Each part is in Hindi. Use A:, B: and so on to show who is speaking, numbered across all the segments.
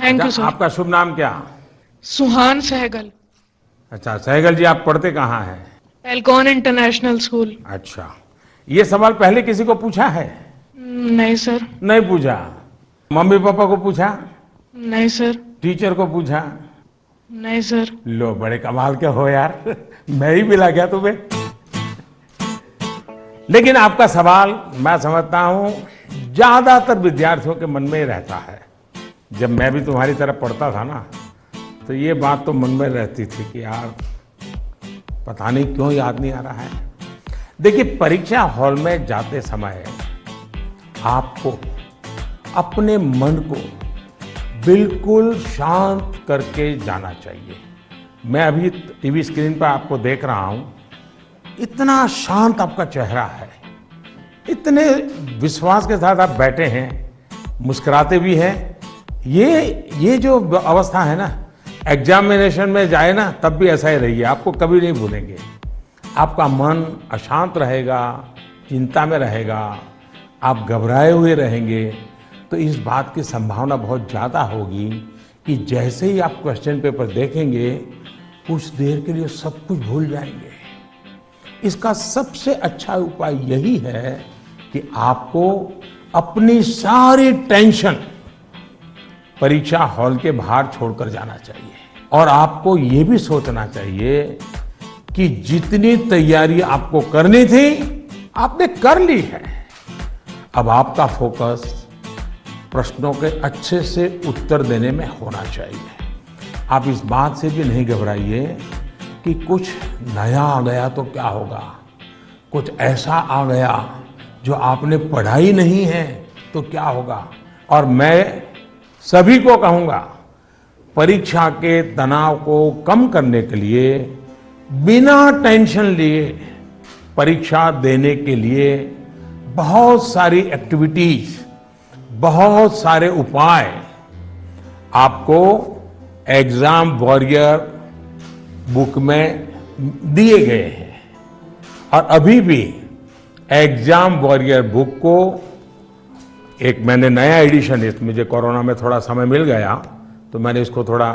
A: Thank you sir.
B: आपका शुभ नाम क्या?
A: सुहान सहगल,
B: अच्छा सहगल जी, आप पढ़ते कहाँ हैं?
A: Alcon International School.
B: अच्छा, ये सवाल पहले किसी को पूछा है?
A: नहीं सर।
B: नहीं पूछा। मम्मी पापा को पूछा?
A: नहीं सर।
B: टीचर को पूछा?
A: नहीं सर।
B: लो, बड़े कमाल के हो यार। मैं ही मिला गया तुम्हें। लेकिन आपका सवाल मैं समझता हूं ज्यादातर विद्यार्थियों के मन में ही रहता है। जब मैं भी तुम्हारी तरह पढ़ता था ना, तो ये बात तो मन में रहती थी कि यार पता नहीं क्यों याद नहीं आ रहा है। देखिए, परीक्षा हॉल में जाते समय आपको अपने मन को बिल्कुल शांत करके जाना चाहिए। मैं अभी टीवी स्क्रीन पर आपको देख रहा हूं, इतना शांत आपका चेहरा है, इतने विश्वास के साथ आप बैठे हैं, मुस्कुराते भी हैं। ये जो अवस्था है ना, एग्जामिनेशन में जाए ना तब भी ऐसा ही रहिए, आपको कभी नहीं भूलेंगे। आपका मन अशांत रहेगा, चिंता में रहेगा, आप घबराए हुए रहेंगे, तो इस बात की संभावना बहुत ज़्यादा होगी कि जैसे ही आप क्वेश्चन पेपर देखेंगे, कुछ देर के लिए सब कुछ भूल जाएंगे। इसका सबसे अच्छा उपाय यही है कि आपको अपनी सारी टेंशन परीक्षा हॉल के बाहर छोड़कर जाना चाहिए और आपको ये भी सोचना चाहिए कि जितनी तैयारी आपको करनी थी आपने कर ली है। अब आपका फोकस प्रश्नों के अच्छे से उत्तर देने में होना चाहिए। आप इस बात से भी नहीं घबराइए कि कुछ नया आ गया तो क्या होगा, कुछ ऐसा आ गया जो आपने पढ़ा ही नहीं है तो क्या होगा। और मैं सभी को कहूँगा, परीक्षा के तनाव को कम करने के लिए बिना टेंशन लिए परीक्षा देने के लिए बहुत सारी एक्टिविटीज, बहुत सारे उपाय आपको एग्जाम वॉरियर बुक में दिए गए हैं। और अभी भी एग्जाम वॉरियर बुक को एक मैंने नया एडिशन, इस मुझे कोरोना में थोड़ा समय मिल गया तो मैंने इसको थोड़ा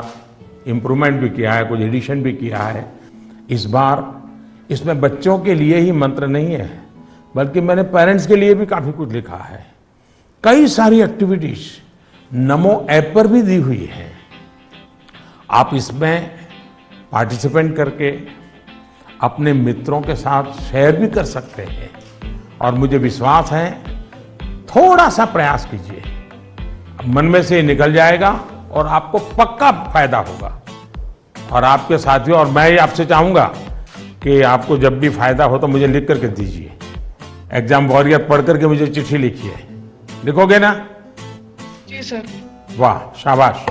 B: इम्प्रूवमेंट भी किया है, कुछ एडिशन भी किया है। इस बार इसमें बच्चों के लिए ही मंत्र नहीं है, बल्कि मैंने पेरेंट्स के लिए भी काफ़ी कुछ लिखा है। कई सारी एक्टिविटीज नमो ऐप पर भी दी हुई है। आप इसमें पार्टिसिपेंट करके अपने मित्रों के साथ शेयर भी कर सकते हैं। और मुझे विश्वास है, थोड़ा सा प्रयास कीजिए, मन में से निकल जाएगा और आपको पक्का फायदा होगा। और आपके साथियों, और मैं आपसे चाहूंगा कि आपको जब भी फायदा हो तो मुझे लिख करके दीजिए। एग्जाम वॉरियर पढ़ करके मुझे चिट्ठी लिखिए, लिखोगे ना?
A: जी सर।
B: वाह, शाबाश।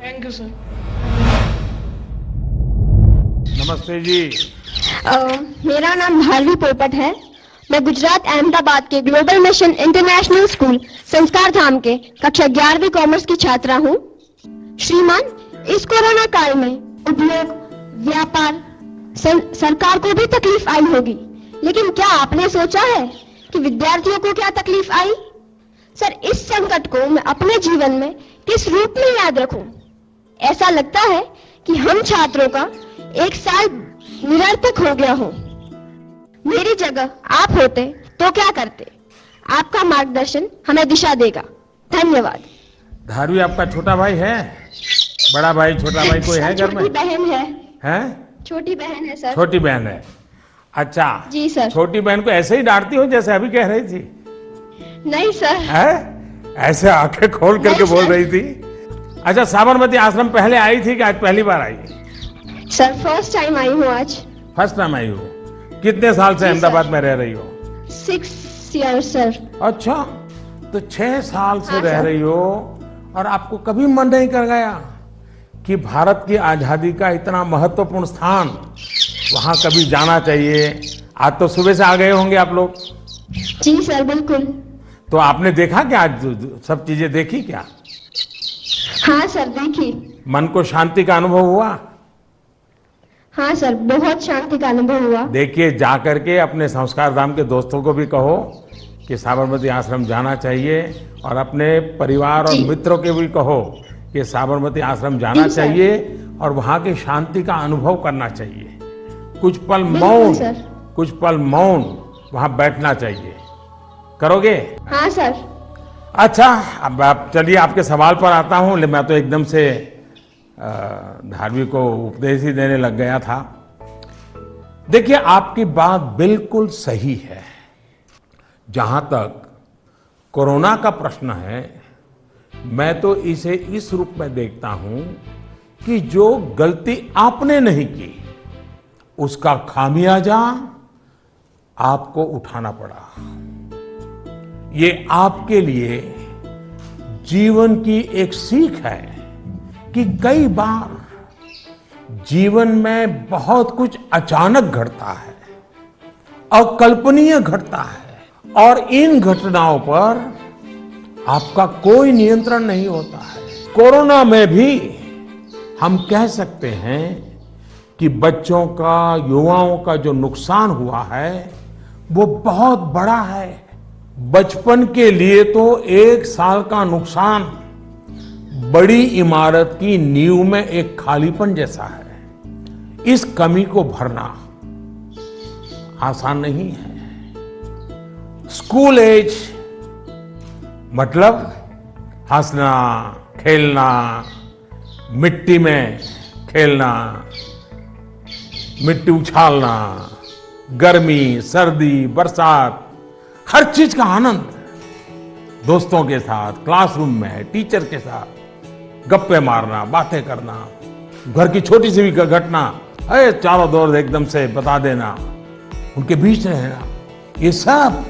A: Thank you sir.
B: नमस्ते जी।
C: मेरा नाम भारवी पोपट है। मैं गुजरात अहमदाबाद के ग्लोबल मिशन इंटरनेशनल स्कूल संस्कार धाम के कक्षा 11वीं कॉमर्स की छात्रा हूँ। श्रीमान, इस कोरोना काल में उद्योग, व्यापार, सरकार को भी तकलीफ आई होगी, लेकिन क्या आपने सोचा है कि विद्यार्थियों को क्या तकलीफ आई? सर, इस संकट को मैं अपने जीवन में किस रूप में याद रखूं? ऐसा लगता है कि हम छात्रों का एक साल निरर्थक हो गया हो। मेरी जगह आप होते तो क्या करते? आपका मार्गदर्शन हमें दिशा देगा। धन्यवाद।
B: धारवी आपका छोटा भाई है? बड़ा भाई, छोटा भाई कोई है घर में?
C: छोटी बहन है।
B: हैं?
C: छोटी बहन है सर।
B: छोटी बहन है। अच्छा
C: जी सर।
B: छोटी बहन को ऐसे ही डांटती हो जैसे अभी कह रही थी?
C: नहीं सर।
B: है? ऐसे आंखें खोल करके बोल रही थी। अच्छा, साबरमती आश्रम पहले आई थी कि आज पहली बार आई?
C: सर, फर्स्ट टाइम आई हूँ आज।
B: फर्स्ट टाइम आई हो? कितने साल से अहमदाबाद में रह रही हो?
C: 6 years सर।
B: अच्छा, तो 6 साल से
C: हाँ,
B: रह
C: सर।
B: रही हो और आपको कभी मन नहीं कर गया कि भारत की आजादी का इतना महत्वपूर्ण स्थान, वहां कभी जाना चाहिए? आज तो सुबह से आ गए होंगे आप लोग।
C: जी सर, बिल्कुल।
B: तो आपने देखा क्या, आज सब चीजें देखी क्या?
C: हाँ सर, देखी।
B: मन को शांति का अनुभव हुआ?
C: हाँ सर, बहुत शांति का अनुभव हुआ।
B: देखिए, जा करके अपने संस्कार धाम के दोस्तों को भी कहो कि साबरमती आश्रम जाना चाहिए और अपने परिवार और
C: जी।
B: मित्रों के भी कहो कि साबरमती आश्रम जाना
C: जी, सर।
B: चाहिए और वहां की शांति का अनुभव करना चाहिए। कुछ पल
C: बिल्कुल,
B: मौन,
C: सर।
B: कुछ पल मौन वहां बैठना चाहिए। करोगे?
C: हाँ सर।
B: अच्छा, अब आप चलिए आपके सवाल पर आता हूं। मैं तो एकदम से धार्मिक को उपदेश ही देने लग गया था। देखिए, आपकी बात बिल्कुल सही है। जहां तक कोरोना का प्रश्न है, मैं तो इसे इस रूप में देखता हूं कि जो गलती आपने नहीं की उसका खामियाजा आपको उठाना पड़ा। ये आपके लिए जीवन की एक सीख है कि कई बार जीवन में बहुत कुछ अचानक घटता है, अकल्पनीय घटता है और इन घटनाओं पर आपका कोई नियंत्रण नहीं होता है। कोरोना में भी हम कह सकते हैं कि बच्चों का, युवाओं का जो नुकसान हुआ है वो बहुत बड़ा है। बचपन के लिए तो 1 साल का नुकसान बड़ी इमारत की नींव में एक खालीपन जैसा है। इस कमी को भरना आसान नहीं है। स्कूल एज मतलब हंसना, खेलना, मिट्टी में खेलना, मिट्टी उछालना, गर्मी, सर्दी, बरसात, हर चीज का आनंद, दोस्तों के साथ, क्लासरूम में, टीचर के साथ गप्पे मारना, बातें करना, घर की छोटी सी भी घटना है चारों दौर एकदम से बता देना, उनके बीच रहना, ये सब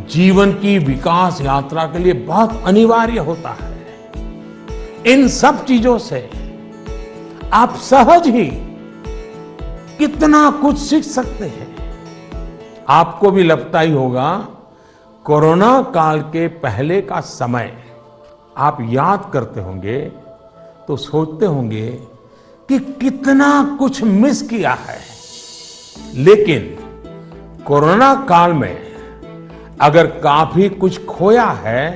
B: जीवन की विकास यात्रा के लिए बहुत अनिवार्य होता है। इन सब चीजों से आप सहज ही कितना कुछ सीख सकते हैं। आपको भी लगता ही होगा, कोरोना काल के पहले का समय आप याद करते होंगे तो सोचते होंगे कि कितना कुछ मिस किया है। लेकिन कोरोना काल में अगर काफी कुछ खोया है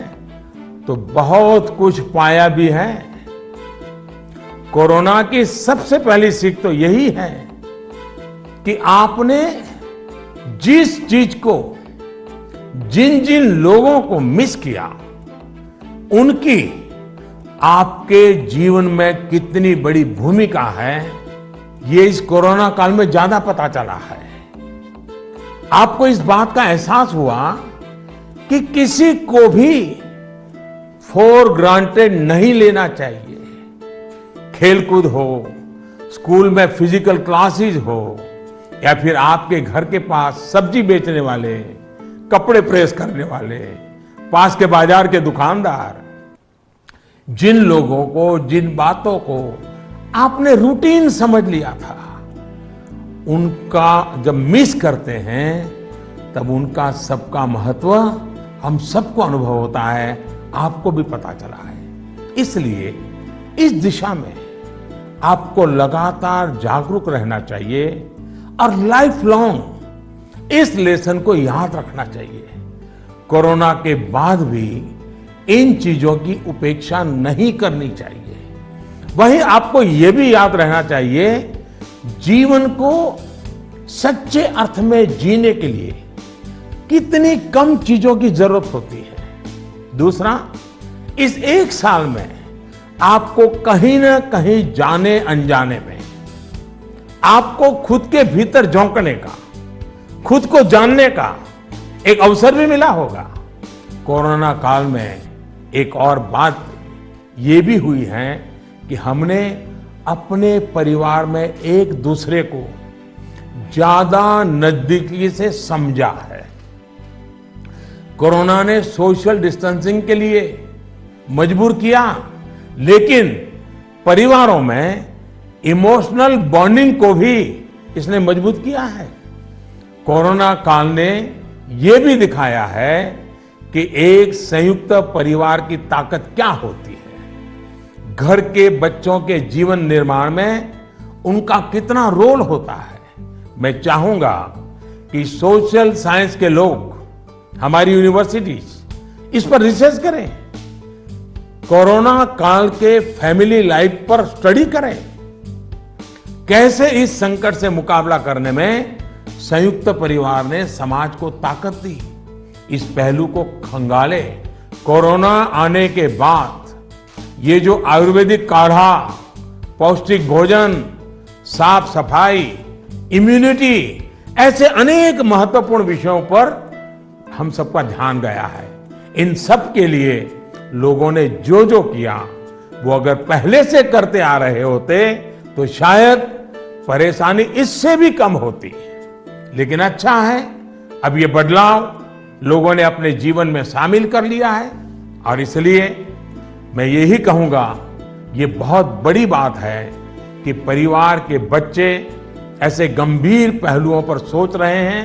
B: तो बहुत कुछ पाया भी है। कोरोना की सबसे पहली सीख तो यही है कि आपने जिस चीज को, जिन जिन लोगों को मिस किया, उनकी आपके जीवन में कितनी बड़ी भूमिका है, ये इस कोरोना काल में ज्यादा पता चला है। आपको इस बात का एहसास हुआ कि किसी को भी फॉर ग्रांटेड नहीं लेना चाहिए। खेलकूद हो, स्कूल में फिजिकल क्लासेस हो, या फिर आपके घर के पास सब्जी बेचने वाले, कपड़े प्रेस करने वाले, पास के बाजार के दुकानदार, जिन लोगों को, जिन बातों को आपने रूटीन समझ लिया था, उनका जब मिस करते हैं तब उनका सबका महत्व हम सबको अनुभव होता है, आपको भी पता चला है। इसलिए इस दिशा में आपको लगातार जागरूक रहना चाहिए और लाइफ लॉन्ग इस लेसन को याद रखना चाहिए। कोरोना के बाद भी इन चीजों की उपेक्षा नहीं करनी चाहिए। वहीं आपको यह भी याद रहना चाहिए, जीवन को सच्चे अर्थ में जीने के लिए कितनी कम चीजों की जरूरत होती है। दूसरा, इस 1 साल में आपको कहीं ना कहीं जाने अनजाने में आपको खुद के भीतर झोंकने का, खुद को जानने का एक अवसर भी मिला होगा। कोरोना काल में एक और बात ये भी हुई है कि हमने अपने परिवार में एक दूसरे को ज्यादा नजदीकी से समझा है। कोरोना ने सोशल डिस्टेंसिंग के लिए मजबूर किया, लेकिन परिवारों में इमोशनल बॉन्डिंग को भी इसने मजबूत किया है। कोरोना काल ने यह भी दिखाया है कि एक संयुक्त परिवार की ताकत क्या होती है, घर के बच्चों के जीवन निर्माण में उनका कितना रोल होता है। मैं चाहूंगा कि सोशल साइंस के लोग, हमारी यूनिवर्सिटीज इस पर रिसर्च करें। कोरोना काल के फैमिली लाइफ पर स्टडी करें। कैसे इस संकट से मुकाबला करने में संयुक्त परिवार ने समाज को ताकत दी, इस पहलू को खंगाले। कोरोना आने के बाद ये जो आयुर्वेदिक काढ़ा, पौष्टिक भोजन, साफ सफाई, इम्यूनिटी, ऐसे अनेक महत्वपूर्ण विषयों पर हम सबका ध्यान गया है। इन सब के लिए लोगों ने जो जो किया वो अगर पहले से करते आ रहे होते तो शायद परेशानी इससे भी कम होती। लेकिन अच्छा है, अब ये बदलाव लोगों ने अपने जीवन में शामिल कर लिया है और इसलिए मैं यही कहूंगा, ये बहुत बड़ी बात है कि परिवार के बच्चे ऐसे गंभीर पहलुओं पर सोच रहे हैं,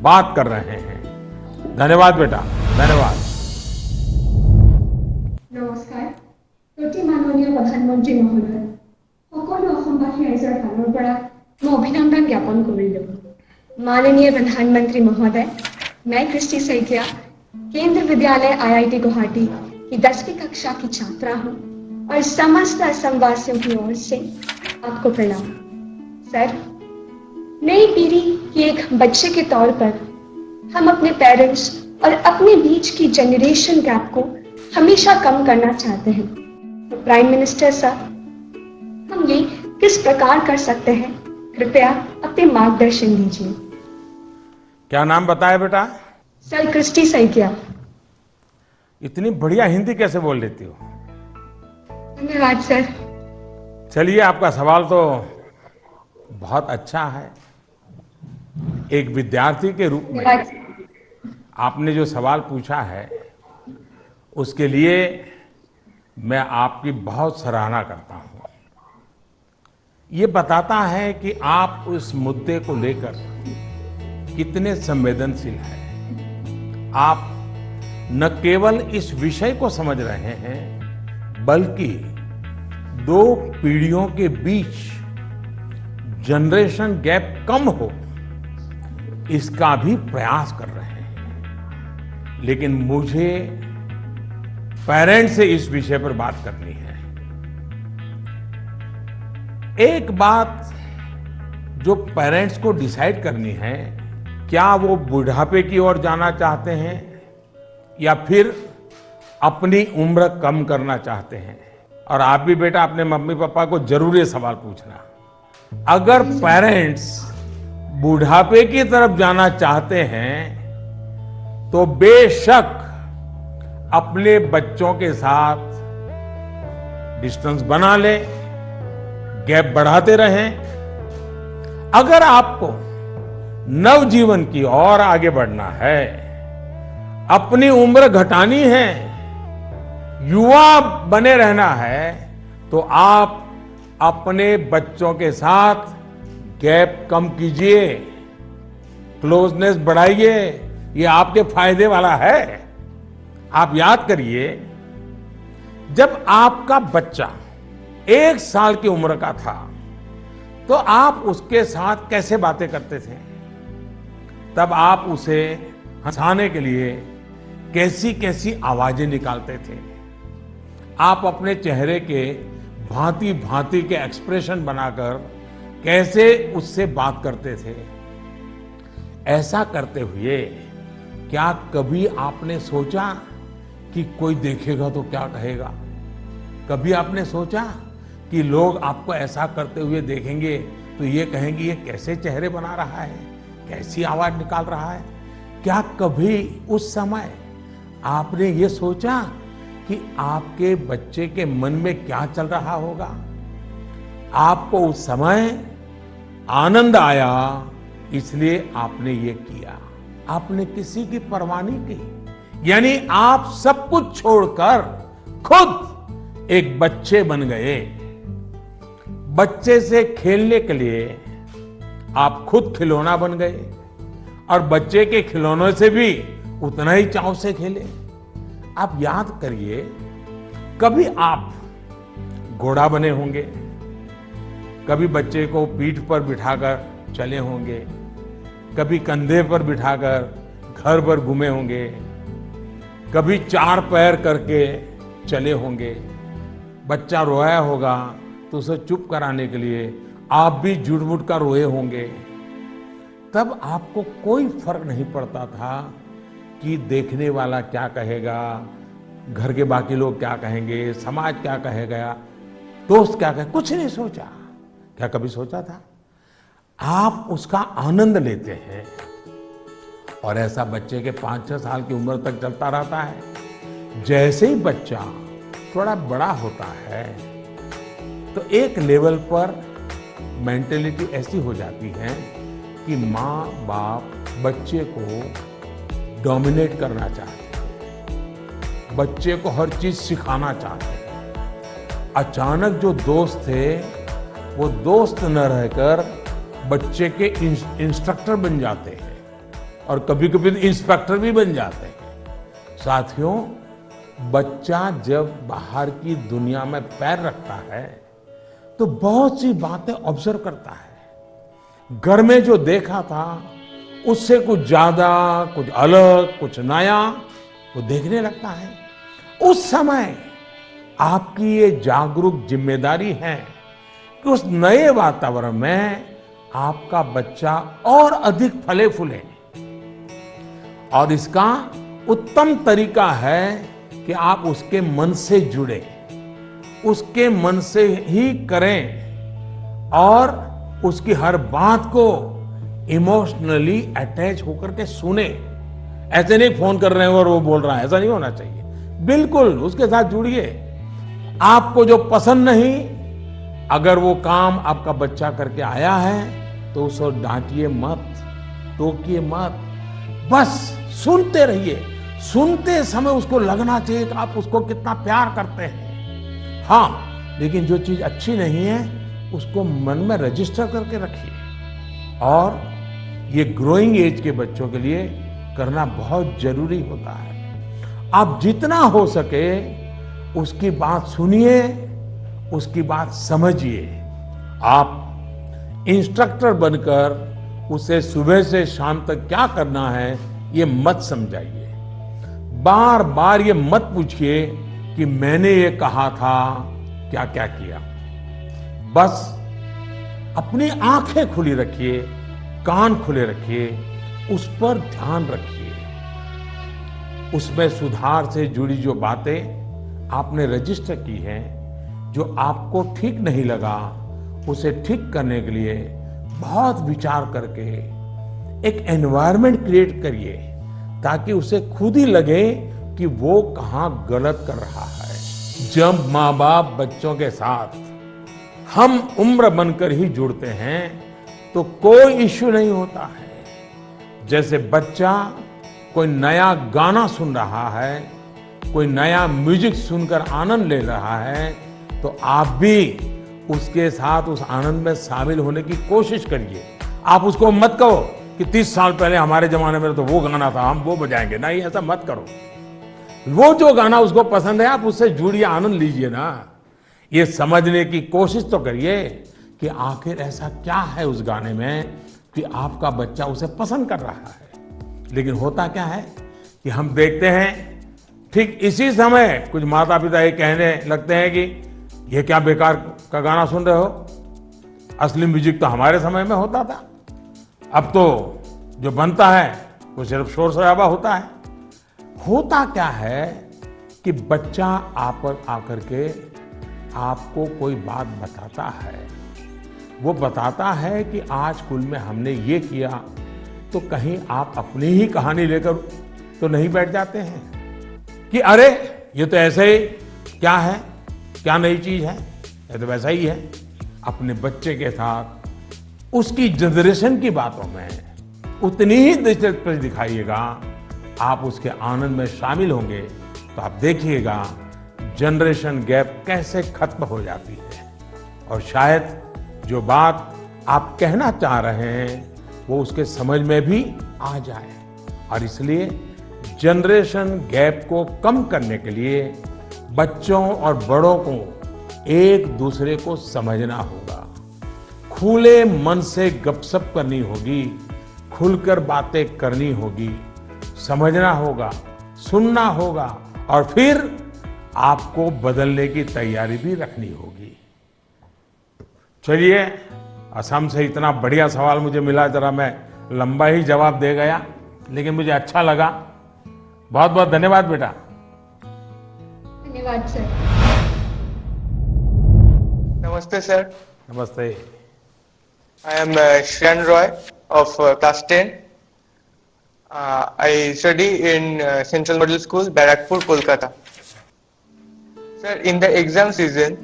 B: बात कर रहे हैं। धन्यवाद बेटा, धन्यवाद।
C: নমস্কাৰ। প্ৰতি মাননীয় প্ৰধানমন্ত্ৰী মহোদয়, সকলো অসমবাসী ৰাইজৰ ফালৰ পৰা মই অভিনন্দন জ্ঞাপন কৰিলোঁ। माननीय प्रधानमंत्री महोदय, मैं कृष्टि सैकिया केंद्रीय विद्यालय IIT गुवाहाटी की 10वीं कक्षा की छात्रा हूँ और समस्त असम वासियों की ओर से आपको प्रणाम। सर, नई पीढ़ी के एक बच्चे के तौर पर हम अपने पेरेंट्स और अपने बीच की जनरेशन गैप को हमेशा कम करना चाहते हैं। तो प्राइम मिनिस्टर सर, हम ये किस प्रकार कर सकते हैं? कृपया अपने मार्गदर्शन दीजिए।
B: क्या नाम बताया बेटा?
C: Sir, Christy Saikia.
B: इतनी बढ़िया हिंदी कैसे बोल लेती हो?
C: धन्यवाद सर।
B: चलिए, आपका सवाल तो बहुत अच्छा है। एक विद्यार्थी के रूप में आपने जो सवाल पूछा है उसके लिए मैं आपकी बहुत सराहना करता हूं। ये बताता है कि आप उस मुद्दे को लेकर कितने संवेदनशील हैं। आप न केवल इस विषय को समझ रहे हैं बल्कि दो पीढ़ियों के बीच जनरेशन गैप कम हो इसका भी प्रयास कर रहे हैं। लेकिन मुझे पेरेंट्स से इस विषय पर बात करनी है। एक बात जो पेरेंट्स को डिसाइड करनी है, क्या वो बुढ़ापे की ओर जाना चाहते हैं या फिर अपनी उम्र कम करना चाहते हैं। और आप भी बेटा अपने मम्मी पापा को जरूर ये सवाल पूछना। अगर पेरेंट्स बुढ़ापे की तरफ जाना चाहते हैं तो बेशक अपने बच्चों के साथ डिस्टेंस बना ले, गैप बढ़ाते रहें। अगर आपको नवजीवन की ओर आगे बढ़ना है, अपनी उम्र घटानी है, युवा बने रहना है, तो आप अपने बच्चों के साथ गैप कम कीजिए, क्लोजनेस बढ़ाइए। ये आपके फायदे वाला है। आप याद करिए, जब आपका बच्चा 1 साल की उम्र का था तो आप उसके साथ कैसे बातें करते थे? तब आप उसे हंसाने के लिए कैसी कैसी आवाजें निकालते थे। आप अपने चेहरे के भांति भांति के एक्सप्रेशन बनाकर कैसे उससे बात करते थे। ऐसा करते हुए क्या कभी आपने सोचा कि कोई देखेगा तो क्या कहेगा? कभी आपने सोचा कि लोग आपको ऐसा करते हुए देखेंगे तो ये कहेंगे ये कैसे चेहरे बना रहा है, कैसी आवाज निकाल रहा है? क्या कभी उस समय आपने ये सोचा कि आपके बच्चे के मन में क्या चल रहा होगा? आपको उस समय आनंद आया, इसलिए आपने ये किया। आपने किसी की परवाह नहीं की, यानी आप सब कुछ छोड़कर खुद एक बच्चे बन गए। बच्चे से खेलने के लिए आप खुद खिलौना बन गए और बच्चे के खिलौनों से भी उतना ही चाव से खेले। आप याद करिए, कभी आप घोड़ा बने होंगे, कभी बच्चे को पीठ पर बिठाकर चले होंगे, कभी कंधे पर बिठाकर घर पर घूमे होंगे, कभी 4 पैर करके चले होंगे, बच्चा रोया होगा तो उसे चुप कराने के लिए आप भी झूठ-मूठ का रोए होंगे। तब आपको कोई फर्क नहीं पड़ता था कि देखने वाला क्या कहेगा, घर के बाकी लोग क्या कहेंगे, समाज क्या कहेगा, दोस्त क्या कहे, कुछ नहीं सोचा। क्या कभी सोचा था? आप उसका आनंद लेते हैं और ऐसा बच्चे के 5-6 साल की उम्र तक चलता रहता है। जैसे ही बच्चा थोड़ा बड़ा होता है तो एक लेवल पर मेंटेलिटी ऐसी हो जाती है कि माँ बाप बच्चे को डोमिनेट करना चाहते हैं, बच्चे को हर चीज सिखाना चाहते हैं। अचानक जो दोस्त थे वो दोस्त न रहकर बच्चे के इंस्ट्रक्टर बन जाते हैं और कभी कभी इंस्पेक्टर भी बन जाते हैं। साथियों, बच्चा जब बाहर की दुनिया में पैर रखता है तो बहुत सी बातें ऑब्जर्व करता है। घर में जो देखा था उससे कुछ ज्यादा, कुछ अलग, कुछ नया वो देखने लगता है। उस समय आपकी ये जागरूक जिम्मेदारी है कि उस नए वातावरण में आपका बच्चा और अधिक फले फूले। और इसका उत्तम तरीका है कि आप उसके मन से जुड़े, उसके मन से ही करें और उसकी हर बात को इमोशनली अटैच होकर के सुने। ऐसे नहीं फोन कर रहे हैं और वो बोल रहा है, ऐसा नहीं होना चाहिए। बिल्कुल उसके साथ जुड़िए। आपको जो पसंद नहीं, अगर वो काम आपका बच्चा करके आया है तो उसको डांटिए मत, टोकिए मत, बस सुनते रहिए। सुनते समय उसको लगना चाहिए कि आप उसको कितना प्यार करते हैं। हाँ, लेकिन जो चीज अच्छी नहीं है उसको मन में रजिस्टर करके रखिए। और ये ग्रोइंग एज के बच्चों के लिए करना बहुत जरूरी होता है। आप जितना हो सके उसकी बात सुनिए, उसकी बात समझिए। आप इंस्ट्रक्टर बनकर उसे सुबह से शाम तक क्या करना है ये मत समझाइए। बार बार ये मत पूछिए कि मैंने ये कहा था, क्या क्या किया। बस अपनी आंखें खुली रखिए, कान खुले रखिए, उस पर ध्यान रखिए। उसमें सुधार से जुड़ी जो बातें आपने रजिस्टर की हैं, जो आपको ठीक नहीं लगा, उसे ठीक करने के लिए बहुत विचार करके एक एनवायरनमेंट क्रिएट करिए ताकि उसे खुद ही लगे कि वो कहाँ गलत कर रहा है। जब माँ बाप बच्चों के साथ हम उम्र बनकर ही जुड़ते हैं तो कोई इश्यू नहीं होता है। जैसे बच्चा कोई नया गाना सुन रहा है, कोई नया म्यूजिक सुनकर आनंद ले रहा है, तो आप भी उसके साथ उस आनंद में शामिल होने की कोशिश करिए। आप उसको मत कहो कि 30 साल पहले हमारे जमाने में तो वो गाना था, हम वो बजाएंगे। नहीं, ऐसा मत करो। वो जो गाना उसको पसंद है आप उससे जुड़िए, आनंद लीजिए ना। ये समझने की कोशिश तो करिए कि आखिर ऐसा क्या है उस गाने में कि आपका बच्चा उसे पसंद कर रहा है। लेकिन होता क्या है कि हम देखते हैं ठीक इसी समय कुछ माता पिता ये कहने लगते हैं कि ये क्या बेकार का गाना सुन रहे हो, असली म्यूजिक तो हमारे समय में होता था। अब तो जो बनता है वो सिर्फ शोर शराबा होता है। होता क्या है कि बच्चा आप पर आकर के आपको कोई बात बताता है। वो बताता है कि आज स्कूल में हमने ये किया, तो कहीं आप अपनी ही कहानी लेकर तो नहीं बैठ जाते हैं कि अरे ये तो ऐसे ही, क्या है, क्या नई चीज है, ये तो वैसा ही है। अपने बच्चे के साथ उसकी जनरेशन की बातों में उतनी ही दिलचस्पी दिखाइएगा, आप उसके आनंद में शामिल होंगे तो आप देखिएगा जनरेशन गैप कैसे खत्म हो जाती है। और शायद जो बात आप कहना चाह रहे हैं वो उसके समझ में भी आ जाए। और इसलिए जनरेशन गैप को कम करने के लिए बच्चों और बड़ों को एक दूसरे को समझना होगा, खुले मन से गपशप करनी होगी, खुलकर बातें करनी होगी, समझना होगा, सुनना होगा और फिर आपको बदलने की तैयारी भी रखनी होगी। चलिए, असम से इतना बढ़िया सवाल मुझे मिला, जरा मैं लंबा ही जवाब दे गया, लेकिन मुझे अच्छा लगा। बहुत बहुत धन्यवाद बेटा।
C: धन्यवाद सर।
D: Namaste sir.
B: नमस्ते।
D: I am Shreyan Roy of class 10. I study in Central Model School, Barakpur, Kolkata. Sir, in the exam season,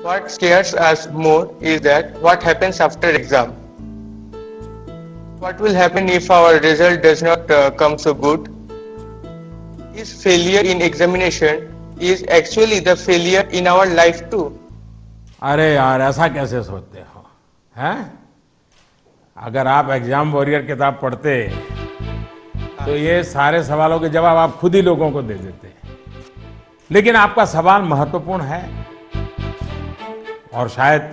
D: what scares us more is that what happens after exam. What will happen if our result does not come so good? Is failure in examination is actually the failure in our life too?
B: अरे यार, ऐसा कैसे सोचते हो, हैं? अगर आप एग्जाम वॉरियर किताब पढ़ते तो ये सारे सवालों के जवाब आप खुद ही लोगों को दे देते। लेकिन आपका सवाल महत्वपूर्ण है और शायद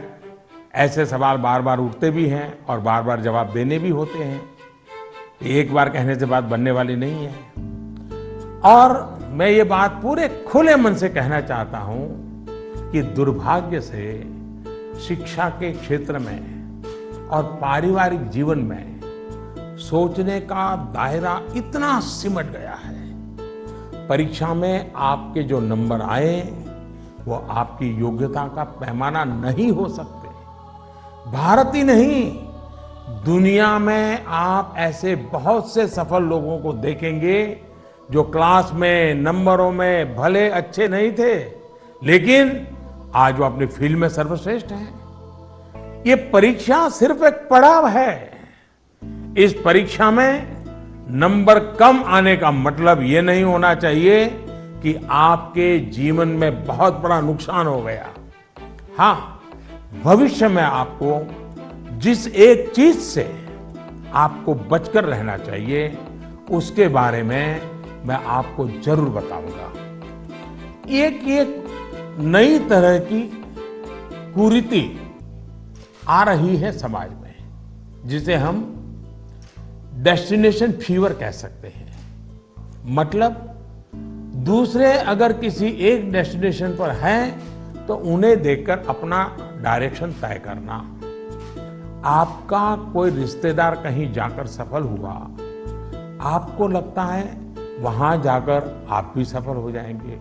B: ऐसे सवाल बार बार उठते भी हैं और बार बार जवाब देने भी होते हैं। एक बार कहने से बात बनने वाली नहीं है। और मैं ये बात पूरे खुले मन से कहना चाहता हूं कि दुर्भाग्य से शिक्षा के क्षेत्र में और पारिवारिक जीवन में सोचने का दायरा इतना सिमट गया है। परीक्षा में आपके जो नंबर आए वो आपकी योग्यता का पैमाना नहीं हो सकते। भारत ही नहीं, दुनिया में आप ऐसे बहुत से सफल लोगों को देखेंगे जो क्लास में नंबरों में भले अच्छे नहीं थे, लेकिन आज वो अपनी फील्ड में सर्वश्रेष्ठ हैं। ये परीक्षा सिर्फ एक पड़ाव है। इस परीक्षा में नंबर कम आने का मतलब ये नहीं होना चाहिए कि आपके जीवन में बहुत बड़ा नुकसान हो गया। हाँ, भविष्य में आपको जिस एक चीज से आपको बचकर रहना चाहिए उसके बारे में मैं आपको जरूर बताऊंगा। एक नई तरह की कुरीति आ रही है समाज में, जिसे हम डेस्टिनेशन फीवर कह सकते हैं। मतलब दूसरे अगर किसी एक डेस्टिनेशन पर हैं तो उन्हें देखकर अपना डायरेक्शन तय करना। आपका कोई रिश्तेदार कहीं जाकर सफल हुआ, आपको लगता है वहां जाकर आप भी सफल हो जाएंगे।